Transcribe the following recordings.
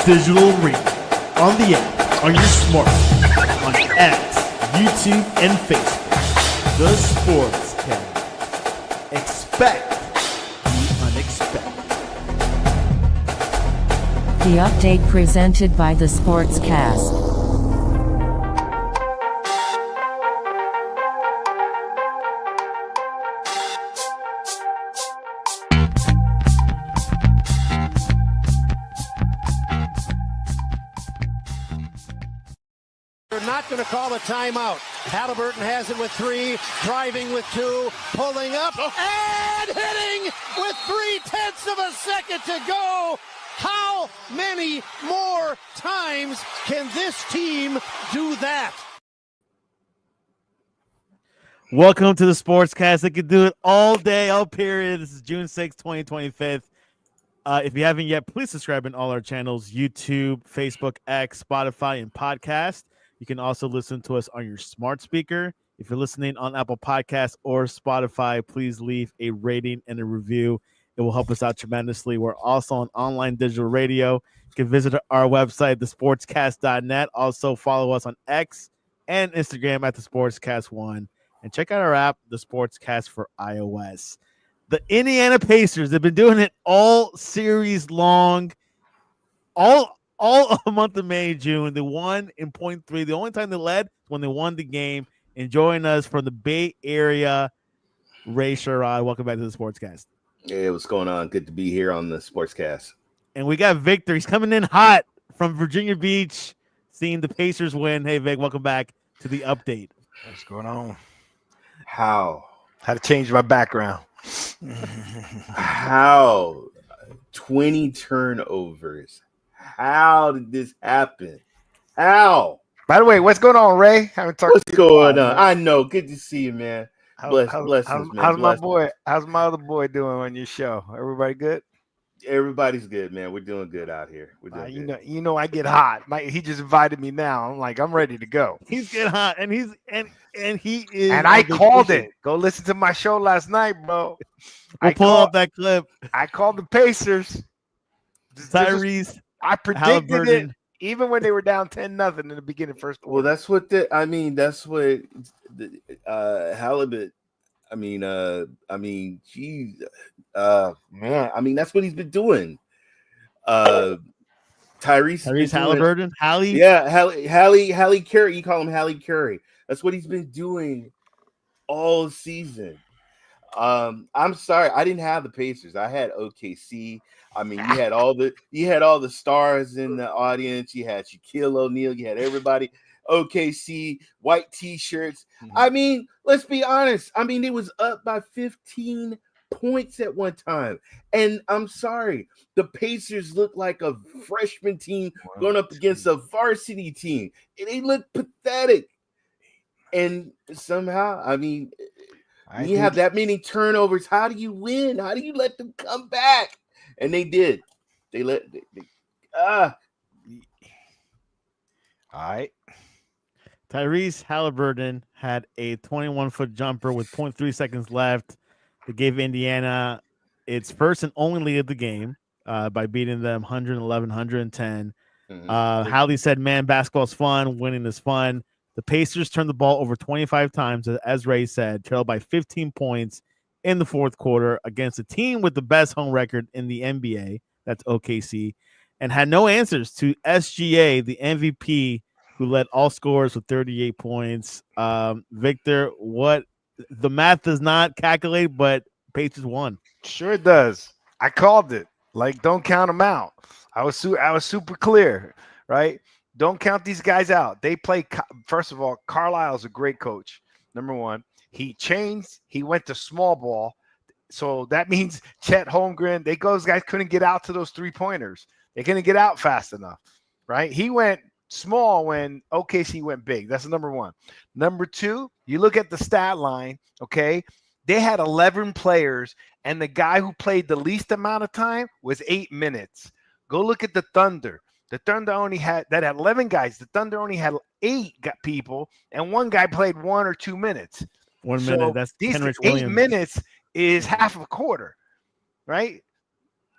digital radio, on the app, on your smartphone, on X, YouTube, and Facebook. The Sportscast. Expect the unexpected. The update presented by the Sportscast. Not going to call a timeout. Halliburton has it with 3, driving with 2, pulling up, and hitting with 0.3 of a second to go. How many more times can this team do that? Welcome to the Sportscast. They can do it all day, all period. This is June 6th, 2025. If you haven't yet, please subscribe in all our channels, YouTube, Facebook, X, Spotify, and podcast. You can also listen to us on your smart speaker. If you're listening on Apple Podcasts or Spotify, please leave a rating and a review. It will help us out tremendously. We're also on online digital radio. You can visit our website, thesportscast.net. Also follow us on X and Instagram at thesportscast1. And check out our app, The Sportscast for iOS. The Indiana Pacers have been doing it all series long, all a month of May, June. They won in .3. The only time they led when they won the game. And joining us from the Bay Area, Ray Sherrod. Welcome back to the Sportscast. Hey, what's going on? Good to be here on the Sportscast. And we got Victor. He's coming in hot from Virginia Beach, seeing the Pacers win. Hey, Vic, welcome back to the update. What's going on? How? Had to change my background. How? 20 turnovers. How did this happen? How? By the way, what's going on, Ray? Haven't talked. What's going on? I know. Good to see you, man. Blessings, man. How's my boy? How's my other boy doing on your show? Everybody good? Everybody's good, man. We're doing good out here. We're doing good. You know, I get hot. He just invited me now. I'm ready to go. He's getting hot, and he is. And I called it. Go listen to my show last night, bro. We'll pull up that clip. I called the Pacers. Tyrese. I predicted it even when they were down 10-0 in the beginning first quarter. Well, that's what Halibut. Geez, man. That's what he's been doing. Tyrese Halliburton, Hallie. Yeah, Hallie Curry. You call him Hallie Curry. That's what he's been doing all season. I'm sorry, I didn't have the Pacers. I had OKC. You had all the stars in the audience. You had Shaquille O'Neal. You had everybody. OKC, white T-shirts. Mm-hmm. Let's be honest. It was up by 15 points at one time. And I'm sorry, the Pacers look like a freshman team going up against a varsity team. They look pathetic. And somehow, you have that many turnovers. How do you win? How do you let them come back? And they did. All right. Tyrese Halliburton had a 21-foot jumper with 0.3 seconds left. They gave Indiana its first and only lead of the game by beating them 111-110. Hallie said, man, basketball's fun. Winning is fun. The Pacers turned the ball over 25 times, as Ray said, trailed by 15 points in the fourth quarter against a team with the best home record in the NBA. That's OKC. And had no answers to SGA, the MVP, who led all scorers with 38 points. Victor, what the math does not calculate, but Pacers won. Sure it does. I called it. Don't count them out. I was super clear, right? Don't count these guys out. They play. First of all, Carlisle's a great coach. Number one, he changed. He went to small ball, so that means Chet Holmgren. Those guys couldn't get out to those 3-pointers. They couldn't get out fast enough, right? He went small when OKC went big. That's number one. Number two, you look at the stat line, okay? They had 11 players, and the guy who played the least amount of time was 8 minutes. Go look at the Thunder. The Thunder only had 11 guys. The Thunder only had 8 people, and one guy played 1 or 2 minutes. 1 minute. That's Kenrich 8 Williams. minutes is half of a quarter, right?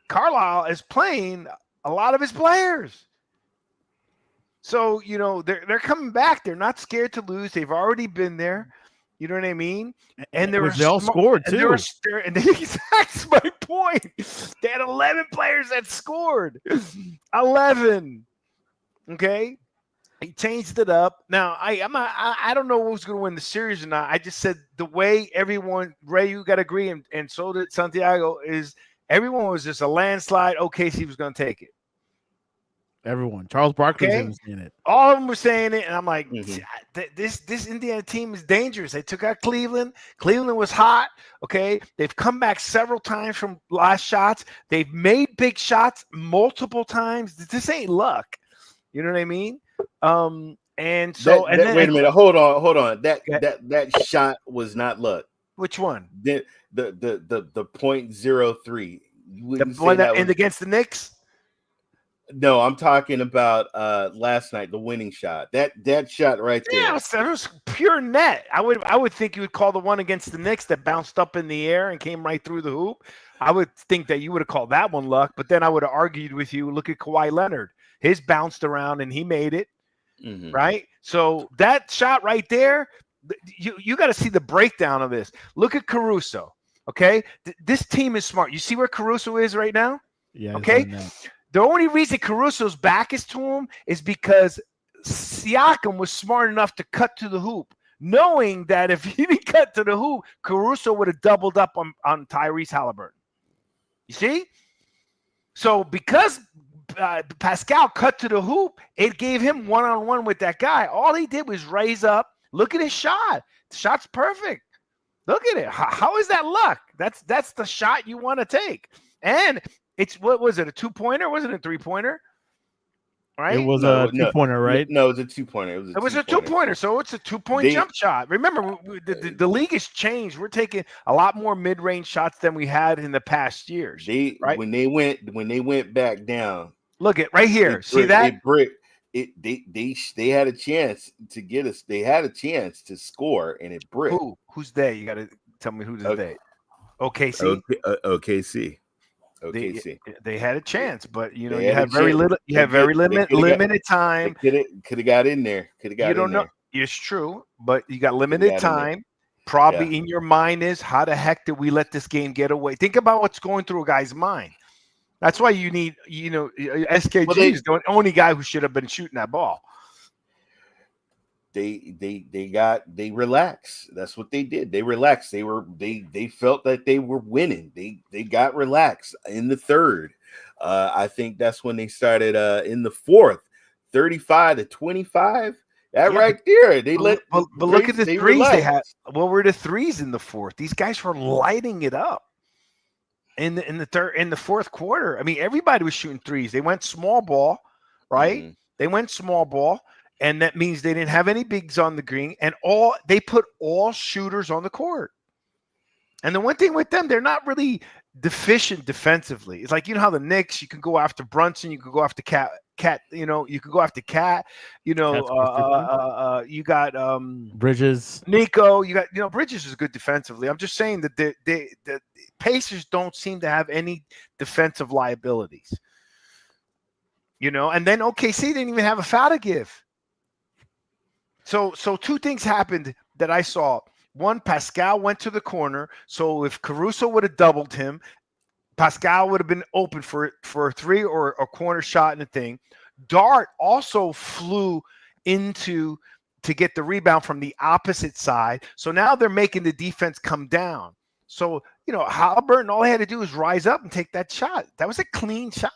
Carlisle is playing a lot of his players. So, they're coming back. They're not scared to lose. They've already been there. You know what I mean? And Which they all scored too. That's my point. They had 11 players that scored. 11. Okay. He changed it up. Now, I don't know who's going to win the series or not. I just said the way everyone, Ray, you got to agree, and so did Santiago, is everyone was just a landslide. OKC was going to take it. Everyone. Charles Barkley was even saying it. All of them were saying it, and I'm like, this Indiana team is dangerous. They took out Cleveland. Cleveland was hot. Okay, they've come back several times from last shots. They've made big shots multiple times. This ain't luck. You know what I mean? And so wait a minute. Hold on. That shot was not luck. Which one? The .03. The one that was against the Knicks. No, I'm talking about last night, the winning shot. That shot right there. Yeah, it was pure net. I would think you would call the one against the Knicks that bounced up in the air and came right through the hoop. I would think that you would have called that one luck, but then I would have argued with you. Look at Kawhi Leonard. His bounced around and he made it. Right? So that shot right there, you got to see the breakdown of this. Look at Caruso. Okay? This team is smart. You see where Caruso is right now? Yeah. Okay? The only reason Caruso's back is to him is because Siakam was smart enough to cut to the hoop, knowing that if he didn't cut to the hoop, Caruso would have doubled up on Tyrese Halliburton. You see? So because Pascal cut to the hoop, it gave him one-on-one with that guy. All he did was raise up. Look at his shot. The shot's perfect. Look at it. How is that luck? That's the shot you want to take. And what was it, a 2-pointer? Wasn't it a 3-pointer? Right? It was a 2-pointer, right? No, it was a 2-pointer. It was a 2-pointer, so it's a 2-point jump shot. Remember, the league has changed. We're taking a lot more mid-range shots than we had in the past years. When they went back down. Look at right here. See that? They had a chance to get us. They had a chance to score, and it bricked. Who's they? You got to tell me who's they. OKC. OKC. They had a chance, but you had very little. You had very limited time. Could have got in there. You don't know. It's true, but you got limited time. Probably in your mind is, how the heck did we let this game get away? Think about what's going through a guy's mind. That's why you need, SKG is the only guy who should have been shooting that ball. They relaxed. That's what they did. They relaxed. They felt that they were winning. They got relaxed in the third. I think that's when they started in the fourth, 35-25. Right there. But look at the threes relaxed. They had. What were the threes in the fourth? These guys were lighting it up. In the fourth quarter, I mean, everybody was shooting threes. They went small ball, right? Mm-hmm. They went small ball, and that means they didn't have any bigs on the green, and they put all shooters on the court. And the one thing with them, they're not really deficient defensively. It's like, how the Knicks, you can go after Brunson, you can go after Cat, you could go after Cat, you got Bridges, Nico, you got, Bridges is good defensively. I'm just saying that the Pacers don't seem to have any defensive liabilities, and then OKC didn't even have a foul to give. So two things happened that I saw. One, Pascal went to the corner. So if Caruso would have doubled him, Pascal would have been open for a three or a corner shot and a thing. Dart also flew to get the rebound from the opposite side. So now they're making the defense come down. So, Halliburton, all he had to do was rise up and take that shot. That was a clean shot.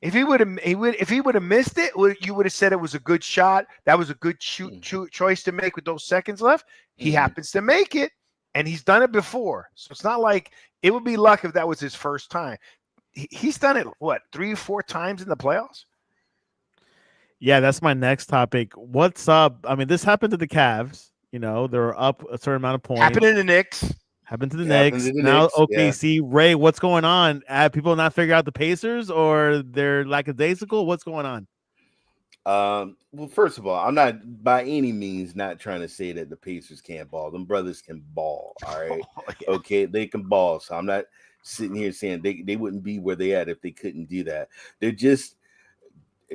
If he would have missed it, you would have said it was a good shot. That was a good choice to make with those seconds left. He happens to make it, and he's done it before. So it's not like it would be luck if that was his first time. He's done it, 3 or 4 times in the playoffs? Yeah, that's my next topic. What's up? I mean, this happened to the Cavs. They were up a certain amount of points. Happened to the Knicks. Happened to the Knicks. Now OKC. Yeah. Ray, what's going on? Have people not figured out the Pacers, or they're lackadaisical? What's going on? Well, first of all, I'm not by any means not trying to say that the Pacers can't ball. Them brothers can ball. All right. Okay, they can ball. So I'm not sitting here saying they wouldn't be where they at if they couldn't do that. They're just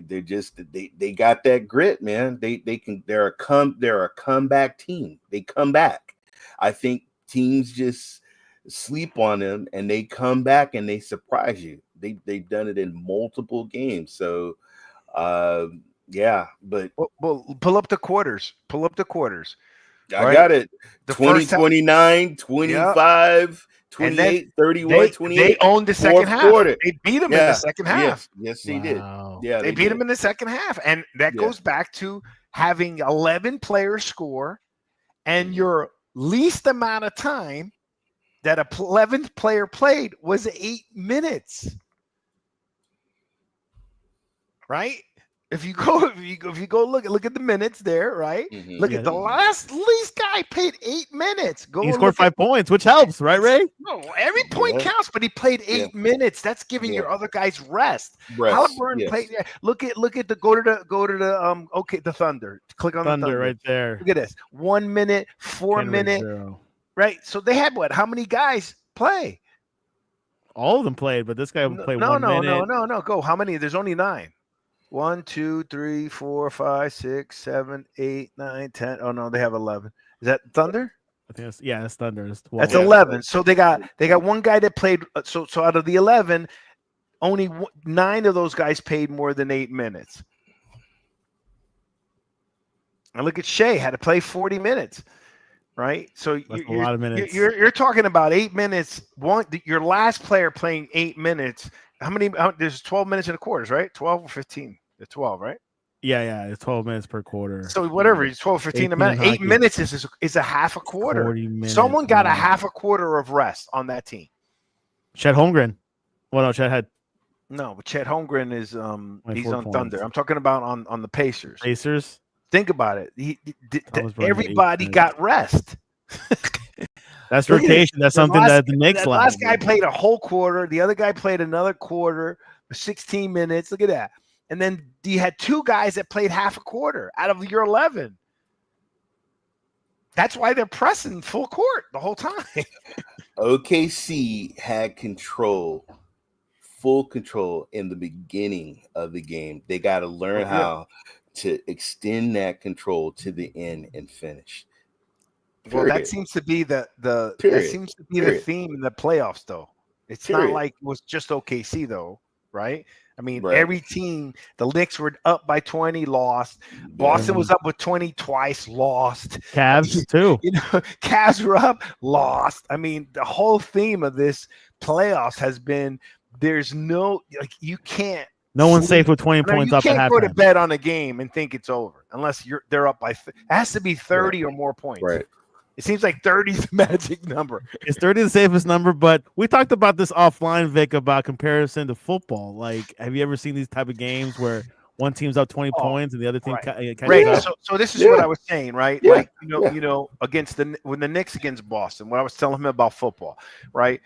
They're just they got that grit, man. They're a comeback team. They come back. I think teams just sleep on them and they come back and they surprise you. They've done it in multiple games. So yeah, but well, pull up the quarters. I got it. The 20, first half, 29, 25, 28, 31, 28. They owned the second half. Quarter. They beat them in the second half. Yes, they did. Wow. Yeah, they beat them in the second half. And that goes back to having 11 players score and your least amount of time that a 11th player played was 8 minutes. Right? If you go look at the minutes there, right? Mhm. Look at the least guy played 8 minutes. He scored 5 points, which helps, right, Ray? No, every point counts, but he played 8 minutes. That's giving your other guys rest. Halliburton played. Look at the go to the Thunder. Click on Thunder the Thunder right there. Look at this. 1 minute, 4 minute. Right. So they had what? How many guys play? All of them played, but this guy played 1 minute. No. Go. How many? There's only 9. 1, 2, 3, 4, 5, 6, 7, 8, 9, 10. Oh no, they have 11. Is that Thunder? I think that's Thunder. That's 11. So they got one guy that played. So out of the 11, only 9 of those guys paid more than 8 minutes. And look at Shea, had to play 40 minutes. Right, so a lot of minutes. You're talking about 8 minutes. Your last player playing 8 minutes. How many? There's 12 minutes in the quarters, right? 12 or 15? It's 12, right? Yeah. It's 12 minutes per quarter. So whatever, it's 12, 15 a minute. 8 minutes is a half a quarter. 40 minutes. Someone got a half a quarter of rest on that team. Chet Holmgren. Well, no, Chet had. No, but Chet Holmgren is he's on points. Thunder. I'm talking about on the Pacers. Pacers. Think about it. Everybody got rest. That's rotation. That's something that the Knicks lack. Last guy played a whole quarter. The other guy played another quarter, 16 minutes. Look at that. And then you had 2 guys that played half a quarter out of your 11. That's why they're pressing full court the whole time. OKC had full control in the beginning of the game. They got to learn how to extend that control to the end and finish. Well, that seems to be the theme in the playoffs, though. It's not like it was just OKC, though, right? I mean, every team, the Knicks were up by 20, lost. Boston was up with 20 twice, lost. Cavs too. Cavs were up, lost. I mean, the whole theme of this playoffs has been there's no you can't. No one's safe with 20 points up at halftime. You can't go to bed on a game and think it's over unless they're up by. It has to be 30 or more points. Right. It seems like 30 is the magic number. It's 30 the safest number, but we talked about this offline, Vic, about comparison to football. Like, have you ever seen these type of games where one team's up 20 points and the other team So this is what I was saying, right? Yeah. Like, against when the Knicks against Boston, what I was telling him about football, right?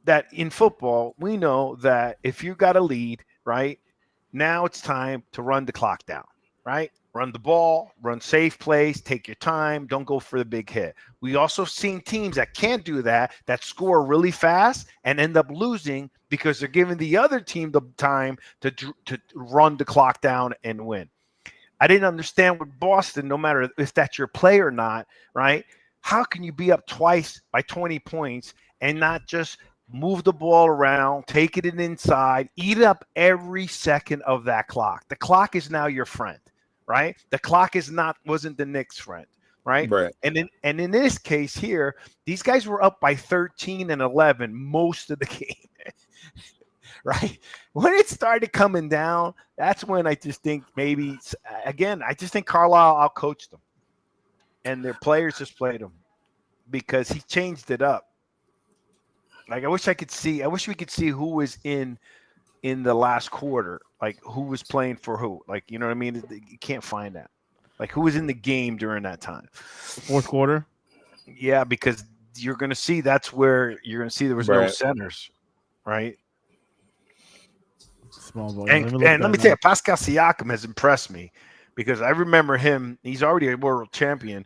That in football, we know that if you got a lead, right, now it's time to run the clock down, right? Run the ball, run safe plays, take your time, don't go for the big hit. We also seen teams that can't do that score really fast and end up losing because they're giving the other team the time to run the clock down and win. I didn't understand with Boston, no matter if that's your play or not, right? How can you be up twice by 20 points and not just move the ball around, take it inside, eat up every second of that clock? The clock is now your friend. Right, the clock wasn't the Knicks' friend, right? And in this case here, these guys were up by 13 and 11 most of the game, right? When it started coming down, that's when I just think maybe I just think Carlisle outcoached them, and their players just played them because he changed it up. Like I wish we could see who was in the last quarter, like who was playing for who, like, you know what I mean? You can't find that. Like who was in the game during that time? Fourth quarter? Yeah, because you're going to see that's where you're going to see there was no centers, right? Small ball. And let me tell you, Pascal Siakam has impressed me because I remember him. He's already a world champion,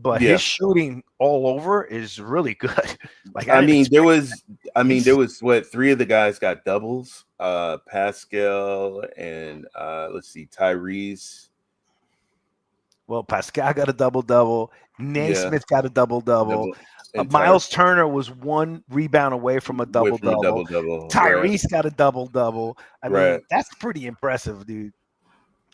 but Yeah. his shooting all over is really good. Like I didn't mean, there expect- was what, three of the guys got doubles. Pascal and let's see, Tyrese. well, Pascal got a double-double. Yeah, Naismith got a double-double. double and Miles Turner was one rebound away from a away from a double-double. double. Right, Tyrese got a double-double. I right. mean, that's pretty impressive, dude.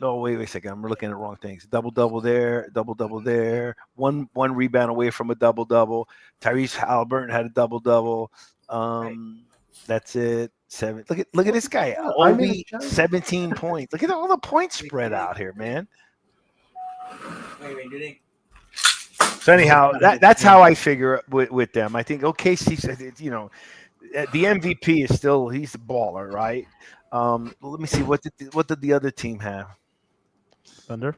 Oh, wait a second. I'm looking at the wrong things. Double-double there, double-double there. One rebound away from a double-double. Tyrese Halliburton had a double-double. That's it. Seven. Look at this guy. I'm in Obi, a 17 points. Look at all the points spread out here, man. So anyhow, that's how I figure with them. I think OKC, you know, the MVP is still, he's the baller, right? Let me see, what did the other team have? Thunder.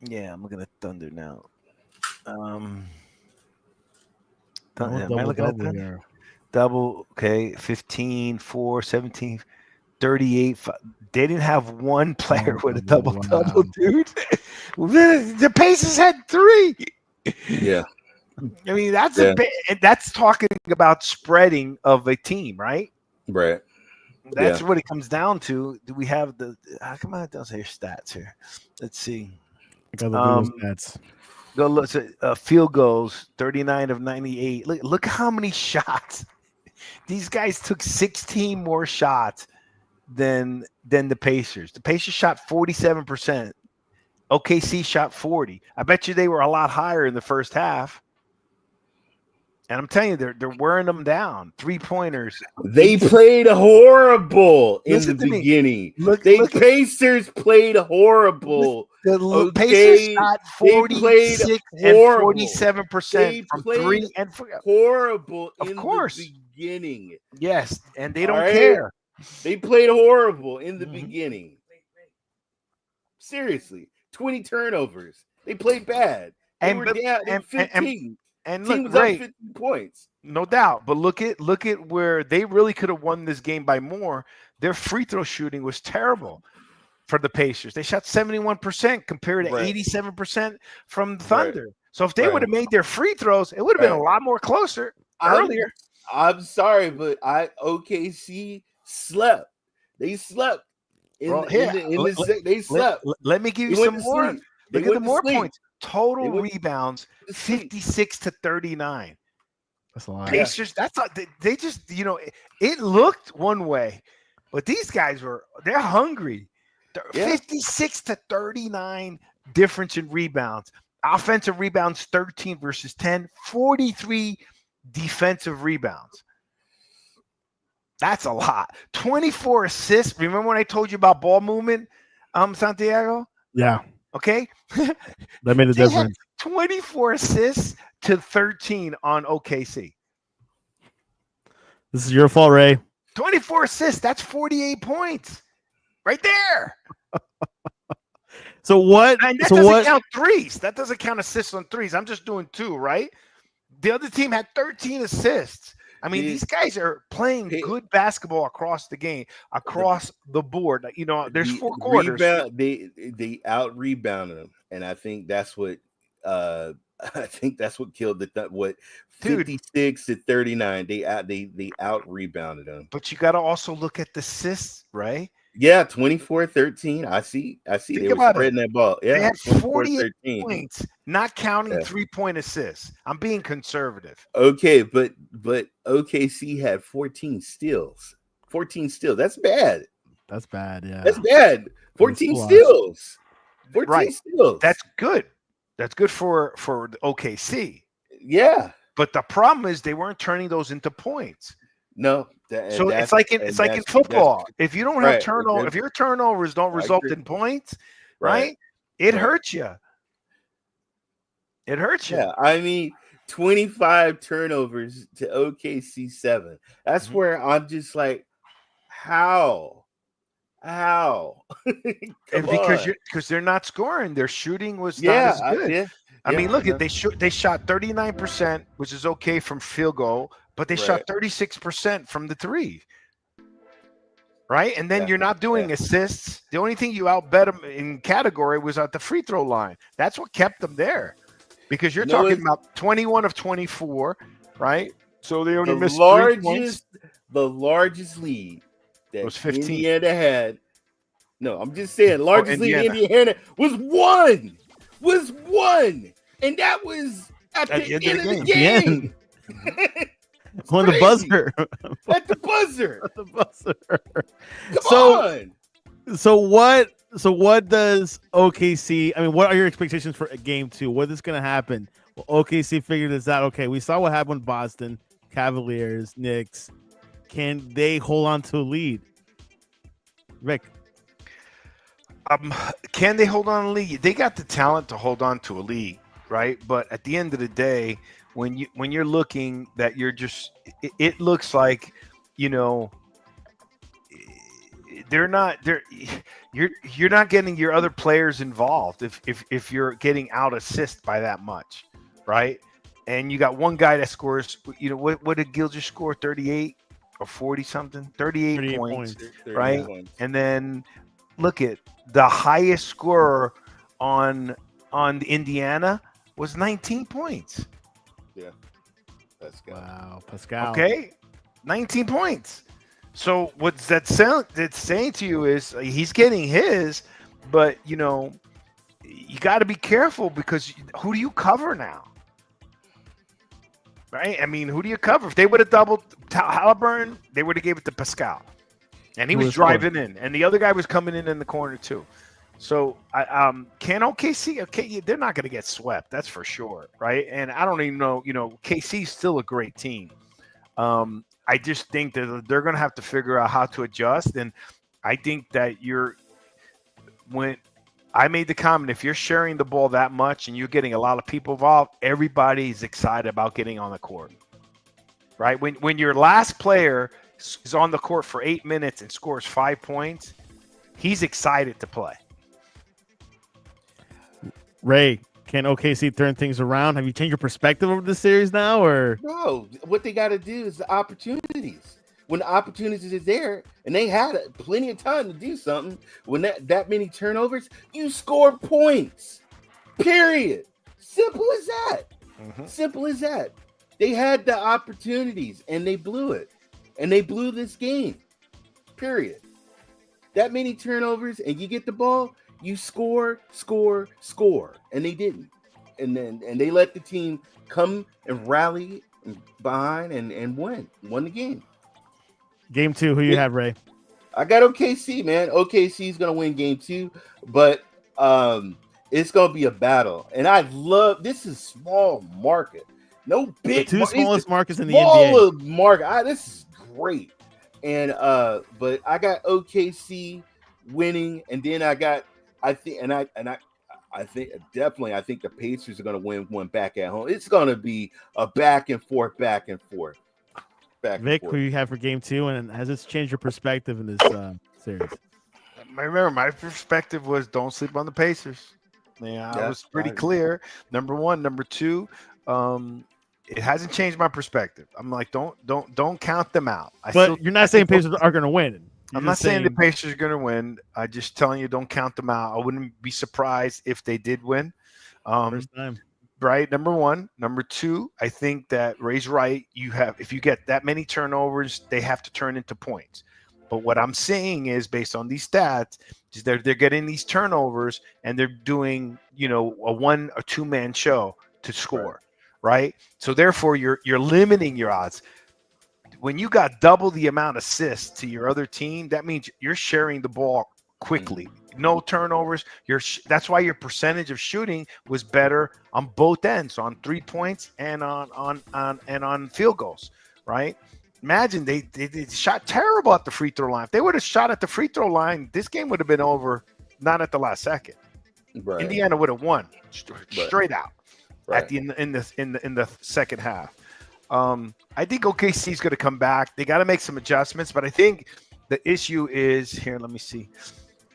Yeah, I'm looking at Thunder now. Am I Double, looking at double Thunder? here. Double, okay, 15, 4, 17, 38. They didn't have one player with a double-double, dude. The Pacers had 3. Yeah. I mean, that's Yeah. that's talking about spreading of a team, right? Right. That's what it comes down to. Do we have the? How come it doesn't have stats here? Let's see. I got the Google stats. Go look. Field goals, 39 of 98. Look how many shots. These guys took 16 more shots than the Pacers. The Pacers shot 47%. OKC shot 40. I bet you they were a lot higher in the first half. And I'm telling you, they're wearing them down. 3-pointers. They played horrible in the beginning. Pacers played horrible. The Pacers shot 46 and 47% from 3 and horrible of in course. the beginning. Yes, and they don't care. They played horrible in the beginning. Seriously, 20 turnovers. They played bad. They were down 15. And team look, was up great. 15 points. No doubt. But look at where they really could have won this game by more. Their free throw shooting was terrible for the Pacers. They shot 71% compared to 87% from the Thunder. So if they would have made their free throws, it would have been a lot more closer earlier. I'm sorry, but OKC slept. They slept. They slept. Let me give you some more. Look at the more points. Total rebounds, 56 to 39. That's a lot. Pacers, they just, you know, it looked one way, but these guys they're hungry. 56 to 39 difference in rebounds. Offensive rebounds 13 versus 10, 43 defensive rebounds. That's a lot. 24 assists. Remember when I told you about ball movement, Santiago? Yeah. Okay. That made a difference. 24 assists to 13 on OKC. This is your fault, Ray. 24 assists. That's 48 points right there. So what? And that doesn't count threes. That doesn't count assists on threes. I'm just doing 2, right? The other team had 13 assists. I mean, these guys are playing good basketball across the game, across the board. You know, there's 4 quarters. They out rebounded them, and I think that's what killed the 56 to 39. They out rebounded them. But you got to also look at the assists, right? Yeah, 24-13. I see. They were spreading that ball. Yeah, they had 48 points, not counting 3-point assists. I'm being conservative. Okay, but OKC had 14 steals. 14 steals. That's bad. That's bad. Yeah, that's bad. 14 steals. 14 steals. That's good. That's good for OKC. Yeah, but the problem is they weren't turning those into points. No. So it's like in football. If you don't have turnover, if your turnovers don't result in points, right? It hurts you. It hurts you. Yeah, I mean, 25 turnovers to OKC 7. That's where I'm just like, how? And because they're not scoring, their shooting was not as good. I mean, look at they shot 39%, which is okay from field goal, but they shot 36% from the 3. Right? And then you're not doing assists. The only thing you outbet them in category was at the free throw line. That's what kept them there. Because you're You know talking what? about 21 of 24, right? So they only The missed 3 points. largest lead that Was 15. Indiana had. No, I'm just saying, largest lead Indiana. Indiana was one. And that was at the end of the The game. end. It's On the crazy. buzzer. At the buzzer. The buzzer. Come on. So what does OKC? I mean, what are your expectations for game 2? What is going to happen? Well, OKC figured this out. Okay, we saw what happened with Boston, Cavaliers, Knicks. Can they hold on to a lead? Rick, Can they hold on to a league? They got the talent to hold on to a league, right? But at the end of the day, when you're looking that you're just, it looks like, you're not getting your other players involved if you're getting out assist by that much, right? And you got one guy that scores, what did Gilgis score? 38 or 40 something? 38 points, right? Points. And then look at the highest scorer on Indiana was 19 points. Yeah. That's good. wow, Pascal. Okay, 19 points. So what's that sound? It's saying to you is he's getting his, but you got to be careful because who do you cover now? Right? I mean, who do you cover? If they would have doubled Halliburton, they would have gave it to Pascal, and he Who was was driving in, and the other guy was coming in the corner too. So, can OKC? Okay, they're not going to get swept. That's for sure, right? And I don't even know. KC's still a great team. I just think that they're going to have to figure out how to adjust. And I think that when I made the comment, if you're sharing the ball that much and you're getting a lot of people involved, everybody's excited about getting on the court, right? When your last player is on the court for 8 minutes and scores 5 points, he's excited to play. Ray, can OKC turn things around? Have you changed your perspective over the series now, or No, what they got to do is the opportunities. When the opportunities is there, and they had plenty of time to do something, when that many turnovers, you score points. Period. Simple as that. Mm-hmm. Simple as that. They had the opportunities, and they blew it. And they blew this game. Period. That many turnovers, and you get the ball, you score, and they didn't. And they let the team come and rally behind and won the game. game 2? Who you have, Ray? I got OKC, man. OKC is gonna win game 2, but it's gonna be a battle. And I love this is small market, no big. The two smallest markets in the smaller NBA. market. This is great. And but I got OKC winning, and then I think the Pacers are going to win one back at home. It's going to be a back and forth. Vic, who you have for game 2, and has this changed your perspective in this series? Remember, my perspective was don't sleep on the Pacers. Yeah, I was pretty clear. Number one, number two, it hasn't changed my perspective. I'm like, don't count them out. You're not saying Pacers are going to win. I'm not saying the Pacers are going to win. I'm just telling you, don't count them out. I wouldn't be surprised if they did win. First time. Right, number one. Number two, I think that Ray's right. If you get that many turnovers, they have to turn into points. But what I'm saying is, based on these stats, is they're getting these turnovers and they're doing, a 1 or 2 man show to score, right? So therefore, you're limiting your odds. When you got double the amount of assists to your other team, that means you're sharing the ball quickly. No turnovers. That's why your percentage of shooting was better on both ends, on 3 points and on field goals, right? Imagine they shot terrible at the free throw line. If they would have shot at the free throw line, this game would have been over, not at the last second. Right. Indiana would have won straight out at in the second half. I think OKC is going to come back. They got to make some adjustments, but I think the issue is here. Let me see.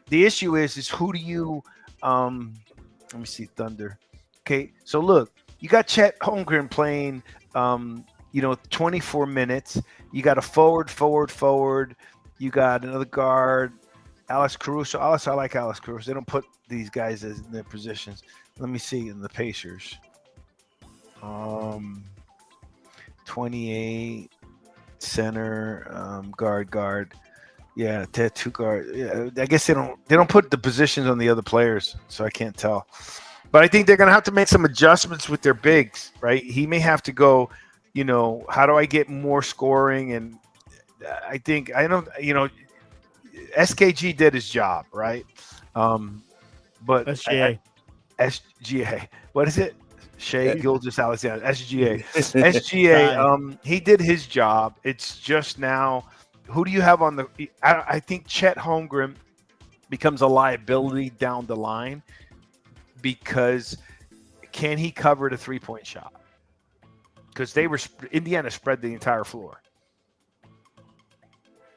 The issue is who do you? Let me see. Thunder. Okay, so look, you got Chet Holmgren playing. 24 minutes. You got a forward. You got another guard, Alex Caruso. I like Alex Caruso. They don't put these guys in their positions. Let me see in the Pacers. Um, 28 center, guard. Yeah, two guard. Yeah, I guess they don't put the positions on the other players, so I can't tell. But I think they're gonna have to make some adjustments with their bigs, right? He may have to go. How do I get more scoring? And I think I don't. SKG did his job, right? But SGA. SGA. What is it? Shea Yeah. Gilgis Alexander. SGA. He did his job. It's just now, who do you have on the? I think Chet Holmgren becomes a liability down the line because can he cover the 3-point shot? Because Indiana spread the entire floor.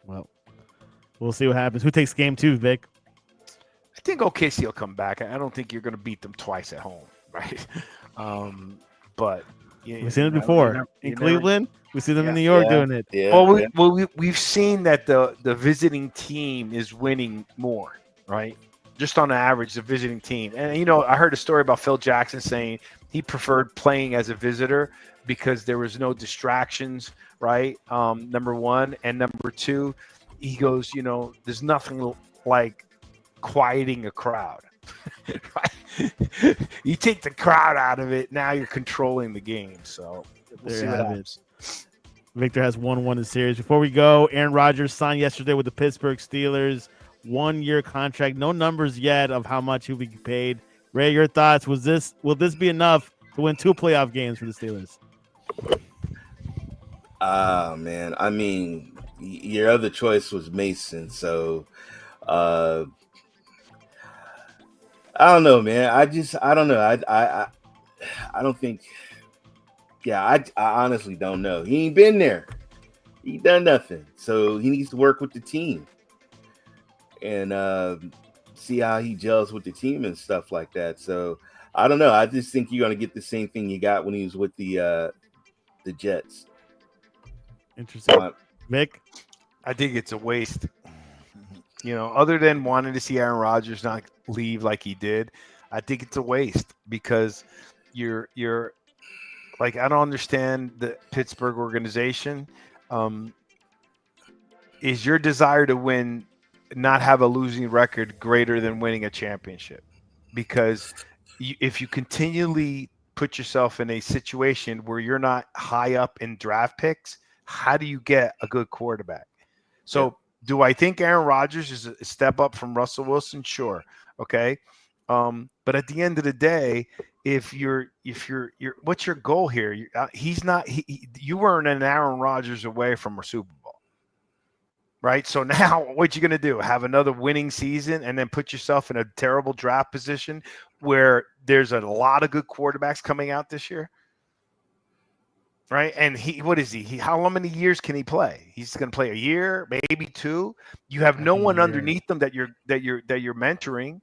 Well, we'll see what happens. Who takes game 2, Vic? I think OKC will come back. I don't think you're going to beat them twice at home, right? But we've seen it before in Cleveland. We see them in New York doing it. Yeah. Well, we've seen that the visiting team is winning more, right? Just on average, the visiting team. And I heard a story about Phil Jackson saying he preferred playing as a visitor because there was no distractions, right? Number one, and number two, he goes, there's nothing like quieting a crowd. Right? You take the crowd out of it, now you're controlling the game. So we'll see what happens. Victor has 1-1 in the series. Before we go, Aaron Rodgers signed yesterday with the Pittsburgh Steelers. 1-year contract. No numbers yet of how much he'll be paid. Ray, your thoughts? Will this be enough to win 2 playoff games for the Steelers? Man. I mean, your other choice was Mason, so I don't know, man. I don't know. I don't think. Yeah, I honestly don't know. He ain't been there. He done nothing. So he needs to work with the team and see how he gels with the team and stuff like that. So I don't know. I just think you're gonna get the same thing you got when he was with the Jets. Interesting. Vic? I think it's a waste. Other than wanting to see Aaron Rodgers not leave like he did, I think it's a waste because you're like, I don't understand the Pittsburgh organization. Is your desire to win, not have a losing record, greater than winning a championship? Because if you continually put yourself in a situation where you're not high up in draft picks, how do you get a good quarterback? So do I think Aaron Rodgers is a step up from Russell Wilson? Sure. Okay. But at the end of the day, if you're what's your goal here? You weren't an Aaron Rodgers away from a Super Bowl, right? So now what you going to do? Have another winning season and then put yourself in a terrible draft position where there's a lot of good quarterbacks coming out this year, right? And what is he? How many years can he play? He's going to play a year, maybe 2. You have no one underneath them that you're mentoring.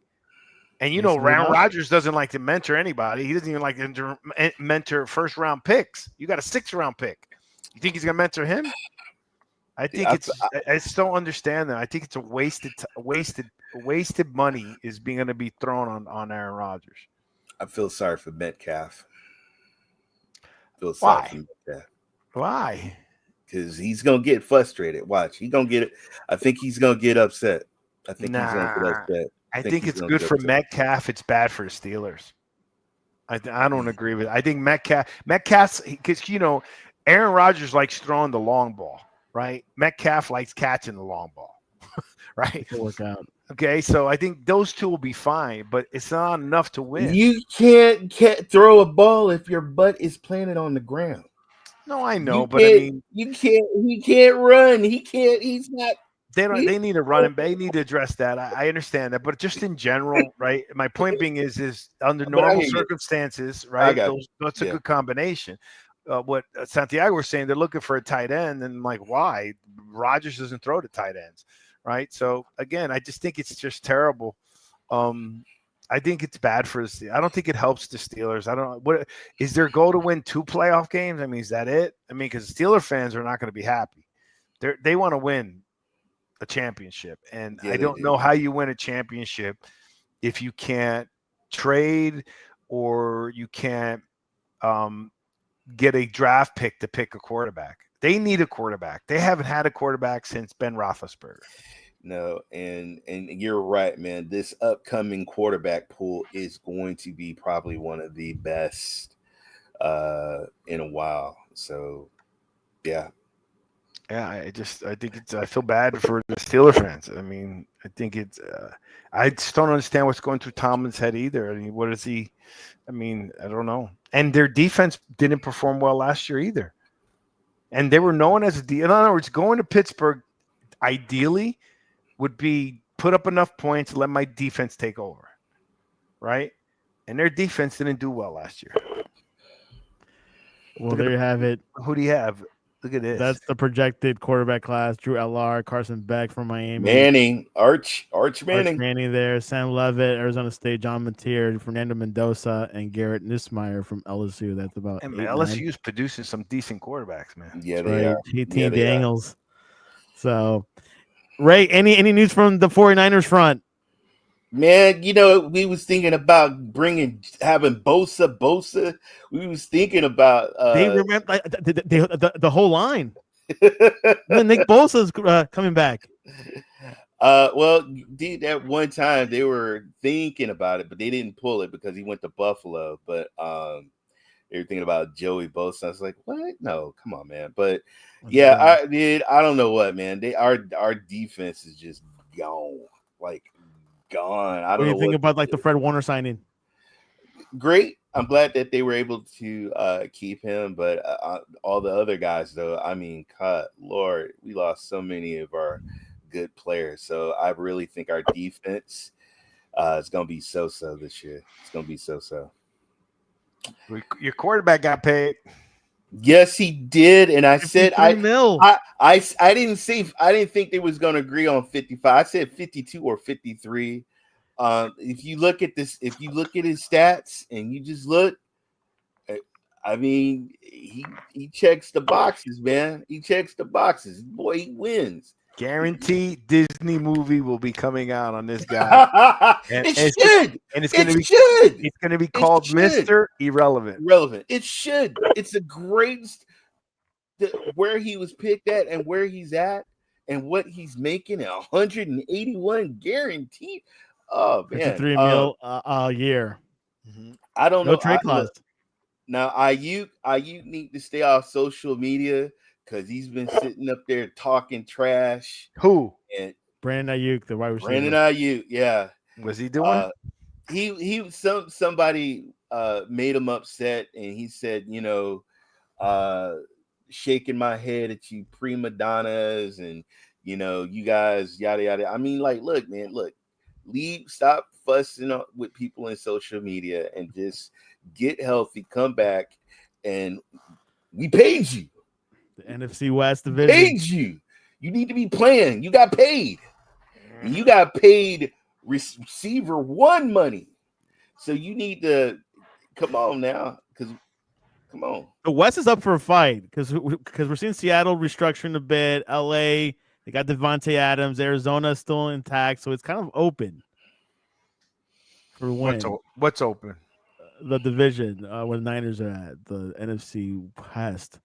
And Aaron Rodgers doesn't like to mentor anybody. He doesn't even like to mentor first-round picks. You got a 6th-round pick. You think he's going to mentor him? I think I just don't understand that. I think it's a wasted money is going to be thrown on Aaron Rodgers. I feel sorry for Metcalf. Why? Because he's going to get frustrated. Watch. He's going to get it. I think he's going to get upset. He's going to get upset. I think it's good for Metcalf. It's bad for the Steelers. I don't agree with it. I think Metcalf's because Aaron Rodgers likes throwing the long ball, right? Metcalf likes catching the long ball, right? It'll work out. Okay, so I think those two will be fine, but it's not enough to win. You can't throw a ball if your butt is planted on the ground. No, I know, but I mean, you can't. He can't run. He can't. He's not. They need to run and they need to address that. I understand that, but just in general, right? My point being is under normal circumstances, right? That's a good combination. What Santiago was saying, they're looking for a tight end, and like, why? Rodgers doesn't throw to tight ends, right? So again, I just think it's just terrible. I think it's bad for the Steelers. I don't think it helps the Steelers. I don't know. What is their goal to win 2 playoff games? I mean, is that it? I mean, because Steeler fans are not going to be happy. They want to win a championship, and I don't know how you win a championship if you can't trade or you can't get a draft pick to pick a quarterback. They need a quarterback. They haven't had a quarterback since Ben Roethlisberger. No, and you're right, man. This upcoming quarterback pool is going to be probably one of the best in a while. So, yeah. Yeah, I feel bad for the Steeler fans. I mean, I think I just don't understand what's going through Tomlin's head either. I mean, what is he? I mean, I don't know. And their defense didn't perform well last year either. And they were known as in other words, going to Pittsburgh ideally would be put up enough points to let my defense take over, right? And their defense didn't do well last year. Well, there you have it. Who do you have? Look at this. That's the projected quarterback class. Drew Eller, Carson Beck from Miami. Manning, Arch Manning. Arch Manning there. Sam Levitt, Arizona State. John Mateer, Fernando Mendoza, and Garrett Nussmeier from LSU. That's about And 8, LSU 9. is producing some decent quarterbacks, man. Yeah, That's they right. are. JT Yeah, they are. Daniels. So, Ray, any news from the 49ers front? Man, we was thinking about having Bosa. We was thinking about They remember the whole line. Then Nick Bosa's coming back. well, at one time they were thinking about it, but they didn't pull it because he went to Buffalo. But they were thinking about Joey Bosa. I was like, what? No, come on, man. But yeah, I don't know what, man. Our defense is just gone. Like gone. I don't know. What do you think about like the Fred Warner signing? Great. I'm glad that they were able to keep him, but all the other guys, though, I mean, God, Lord, we lost so many of our good players. So I really think our defense is going to be so-so this year. It's going to be so-so. Your quarterback got paid. Yes, he did, and I said I didn't think they was going to agree on 55. I said 52 or 53. If you look at his stats and you just look, I mean, he checks the boxes, man. He checks the boxes. Boy, he wins. Guaranteed Disney movie will be coming out on this guy. It's going to be called Mr. Irrelevant. It should. It's a great where he was picked at and where he's at and what he's making at 181 guaranteed. Oh man, 53 mil a year. I don't know. No trade clause. Now Ayuk need to stay off social media because he's been sitting up there talking trash. Who? And Brandon Ayuk, the wide receiver. Brandon Ayuk, yeah. Was he doing? Somebody made him upset, and he said, shaking my head at you prima donnas, and you guys yada yada. I mean, like, look, man, stop fussing with people in social media and just get healthy, come back, and we paid you. The NFC West division. Paid you. You need to be playing. You got paid. You got paid receiver one money. So you need to come on now. Come on. The West is up for a fight because we're seeing Seattle restructuring a bit. LA, they got Devontae Adams. Arizona is still intact, so it's kind of open for win. What's open? The division where the Niners are at, the NFC West.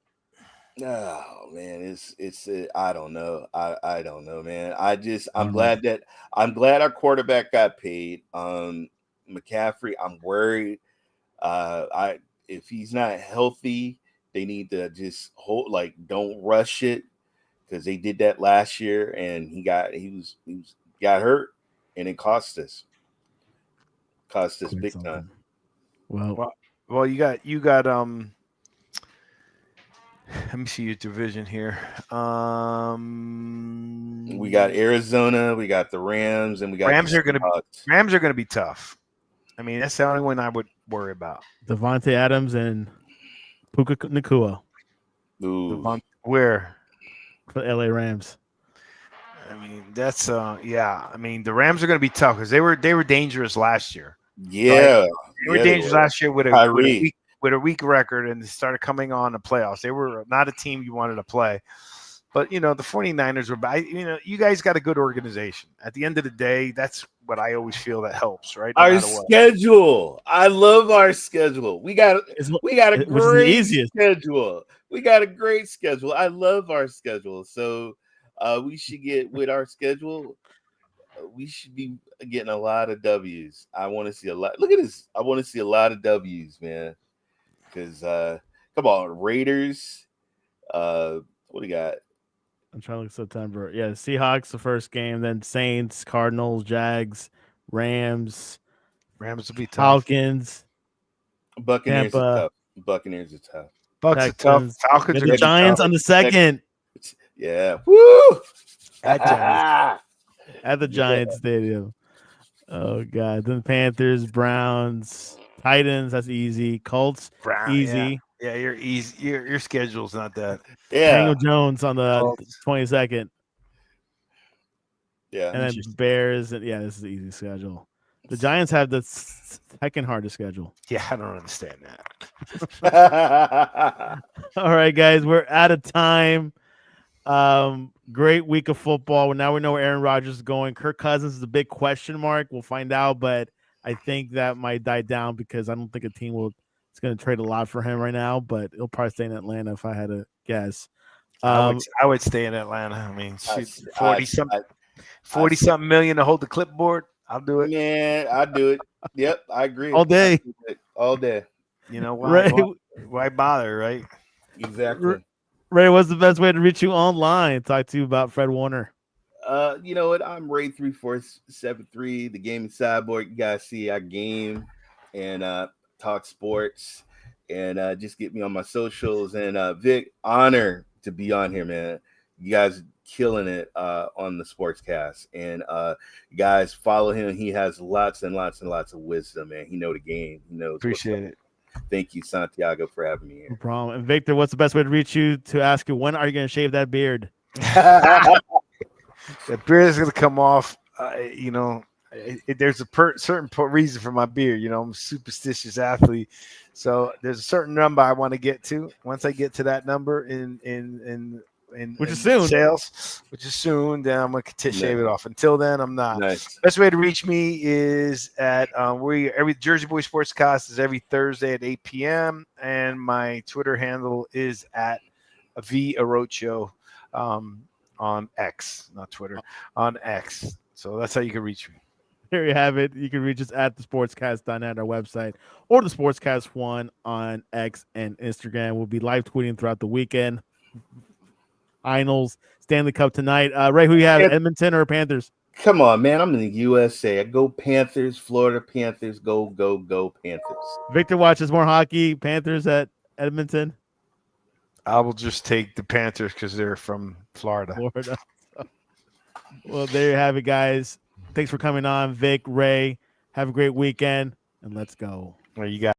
Oh man, it's I don't know. I don't know, man. I'm glad our quarterback got paid. McCaffrey, I'm worried. If he's not healthy, they need to just don't rush it because they did that last year and he got hurt and it cost us. Big time. Well, you got let me see your division here. We got Arizona, we got the Rams, and we got Rams are going to be tough. I mean, that's the only one I would worry about. Devontae Adams and Puka Nacua. Where? For the LA Rams. I mean, that's yeah. I mean, the Rams are going to be tough because they were dangerous last year. Yeah, right? They were dangerous last year with a weak record, and they started coming on the playoffs. They were not a team you wanted to play. But, the 49ers were, you guys got a good organization. At the end of the day, that's what I always feel that helps, right? No Our matter what. schedule. I love our schedule. We got a Which is the great easiest. schedule. We got a great schedule. I love our schedule. So we should get with our schedule. We should be getting a lot of W's. I want to see a lot. Look at this. I want to see a lot of W's, man. Because come on, Raiders. What do you got? I'm trying to look at September. Yeah, Seahawks the first game, then Saints, Cardinals, Jags, Rams, Rams will be tough. Falcons, Buccaneers Tampa, are tough. Buccaneers are tough. Bucks are tough. Texans. Falcons The are Giants tough. on the second Yeah. Woo! At at the Giants Stadium. Oh god. Then Panthers, Browns, Titans. That's easy. Colts, Brown, easy. Yeah, you're easy. Your schedule's not that. Yeah. Daniel Jones on the Colts. 22nd, Yeah. and then Bears. And yeah, this is the easy schedule. The Giants have the second hardest schedule. Yeah, I don't understand that. All right, guys, we're out of time. Great week of football. Now we know where Aaron Rodgers is going. Kirk Cousins is a big question mark. We'll find out, but I think that might die down because I don't think a team it's going to trade a lot for him right now. But he'll probably stay in Atlanta if I had to guess. I would stay in Atlanta. I mean, shoot, 40 I- something million to hold the clipboard. I'll do it. Man, I do it. Yep, I agree. All day. All day. You know why? Ray, Why bother, right? Exactly. Ray, what's the best way to reach you online? Talk to you about Fred Warner. You know what? I'm Ray3473, the gaming sideboard. You guys see I game and talk sports and just get me on my socials. And Vic, honor to be on here, man. You guys killing it on the Sportscast. And guys, follow him. He has lots and lots and lots of wisdom, man. He know the game. He knows. Appreciate it. Thank you, Santiago, for having me No here. problem. And Victor, what's the best way to reach you to ask you when are you going to shave that beard? The beard is going to come off. There's a certain reason for my beard. I'm a superstitious athlete, so there's a certain number I want to get to. Once I get to that number Which is soon. Sales, which is soon, then I'm going to shave it off. Until then, I'm not. Nice. Best way to reach me is at every Jersey Boy Sportscast is every Thursday at 8 p.m. and my Twitter handle is at V Arocho on X, not Twitter, on X. So that's how you can reach me. There you have it. You can reach us at the sportscast.net, our website, or the Sportscast1 on X and Instagram. We'll be live tweeting throughout the weekend. Finals, Stanley Cup tonight. Ray, who you have, Edmonton or Panthers? Come on, man. I'm in the USA. I go Panthers, Florida Panthers. Go, go, go Panthers. Victor watches more hockey. Panthers at Edmonton. I will just take the Panthers because they're from Florida. Well, there you have it, guys. Thanks for coming on, Vic, Ray. Have a great weekend, and let's go. Well, you got